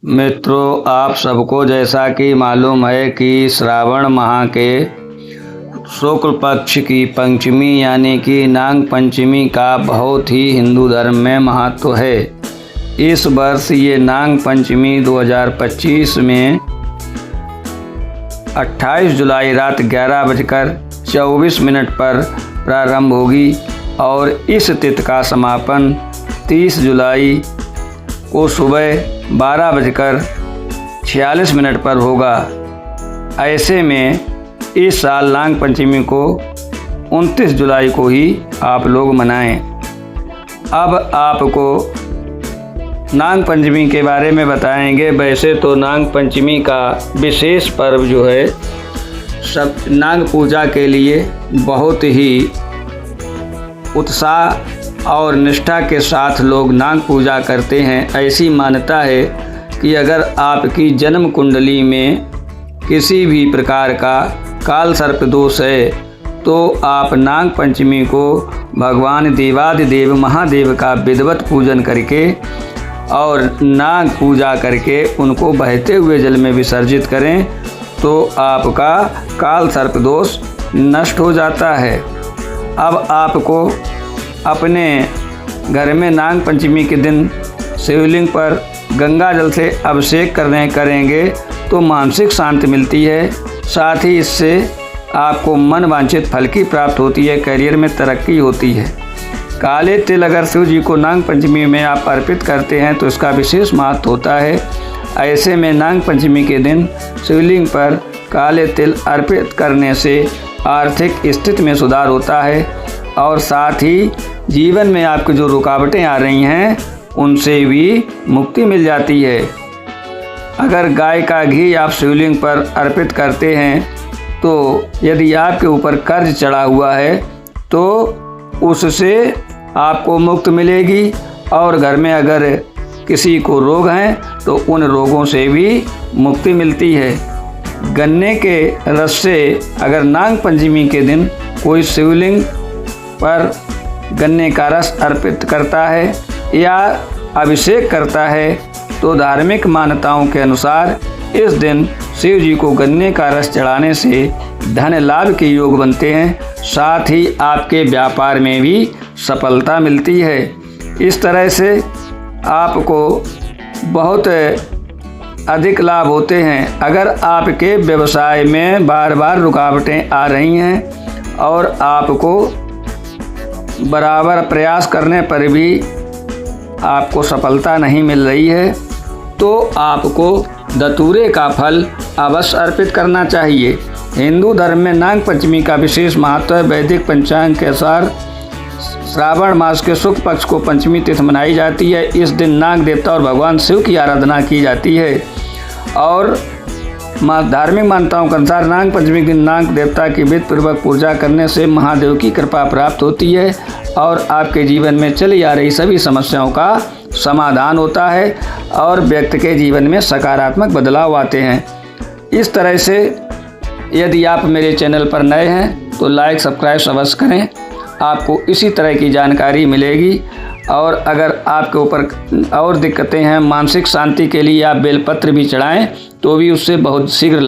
मित्रों, आप सबको जैसा कि मालूम है कि श्रावण माह के शुक्ल पक्ष की पंचमी यानी कि नाग पंचमी का बहुत ही हिंदू धर्म में महत्व है। इस वर्ष ये नाग पंचमी 2025 में 28 जुलाई रात 11:24 पर प्रारंभ होगी और इस तिथि का समापन 30 जुलाई को सुबह 12:46 पर होगा। ऐसे में इस साल नाग पंचमी को 29 जुलाई को ही आप लोग मनाएं। अब आपको नाग पंचमी के बारे में बताएंगे। वैसे तो नाग पंचमी का विशेष पर्व जो है सब नाग पूजा के लिए बहुत ही उत्साह और निष्ठा के साथ लोग नाग पूजा करते हैं। ऐसी मान्यता है कि अगर आपकी जन्म कुंडली में किसी भी प्रकार का काल सर्प दोष है तो आप नाग पंचमी को भगवान देवादिदेव महादेव का विधिवत पूजन करके और नाग पूजा करके उनको बहते हुए जल में विसर्जित करें तो आपका काल सर्प दोष नष्ट हो जाता है। अब आपको अपने घर में नाग पंचमी के दिन शिवलिंग पर गंगा जल से अभिषेक करेंगे तो मानसिक शांति मिलती है। साथ ही इससे आपको मन वांछित फल की प्राप्ति होती है, करियर में तरक्की होती है। काले तिल अगर शिव जी को नाग पंचमी में आप अर्पित करते हैं तो इसका विशेष महत्व होता है। ऐसे में नाग पंचमी के दिन शिवलिंग पर काले तिल अर्पित करने से आर्थिक स्थिति में सुधार होता है और साथ ही जीवन में आपकी जो रुकावटें आ रही हैं उनसे भी मुक्ति मिल जाती है। अगर गाय का घी आप शिवलिंग पर अर्पित करते हैं तो यदि आपके ऊपर कर्ज चढ़ा हुआ है तो उससे आपको मुक्ति मिलेगी और घर में अगर किसी को रोग हैं तो उन रोगों से भी मुक्ति मिलती है। गन्ने के रस से अगर नाग पंचमी के दिन कोई शिवलिंग पर गन्ने का रस अर्पित करता है या अभिषेक करता है तो धार्मिक मान्यताओं के अनुसार इस दिन शिव जी को गन्ने का रस चढ़ाने से धन लाभ के योग बनते हैं। साथ ही आपके व्यापार में भी सफलता मिलती है। इस तरह से आपको बहुत अधिक लाभ होते हैं। अगर आपके व्यवसाय में बार बार रुकावटें आ रही हैं और आपको बराबर प्रयास करने पर भी आपको सफलता नहीं मिल रही है तो आपको धतूरे का फल अवश्य अर्पित करना चाहिए। हिंदू धर्म में नाग पंचमी का विशेष महत्व है। वैदिक पंचांग के अनुसार श्रावण मास के शुक्ल पक्ष को पंचमी तिथि मनाई जाती है। इस दिन नाग देवता और भगवान शिव की आराधना की जाती है और धार्मिक मान्यताओं के अनुसार नाग पंचमी के दिन नाग देवता की विधिपूर्वक पूजा करने से महादेव की कृपा प्राप्त होती है और आपके जीवन में चली आ रही सभी समस्याओं का समाधान होता है और व्यक्ति के जीवन में सकारात्मक बदलाव आते हैं। इस तरह से यदि आप मेरे चैनल पर नए हैं तो लाइक सब्सक्राइब अवश्य करें, आपको इसी तरह की जानकारी मिलेगी। और अगर आपके ऊपर और दिक्कतें हैं, मानसिक शांति के लिए आप बेलपत्र भी चढ़ाएं तो भी उससे बहुत शीघ्र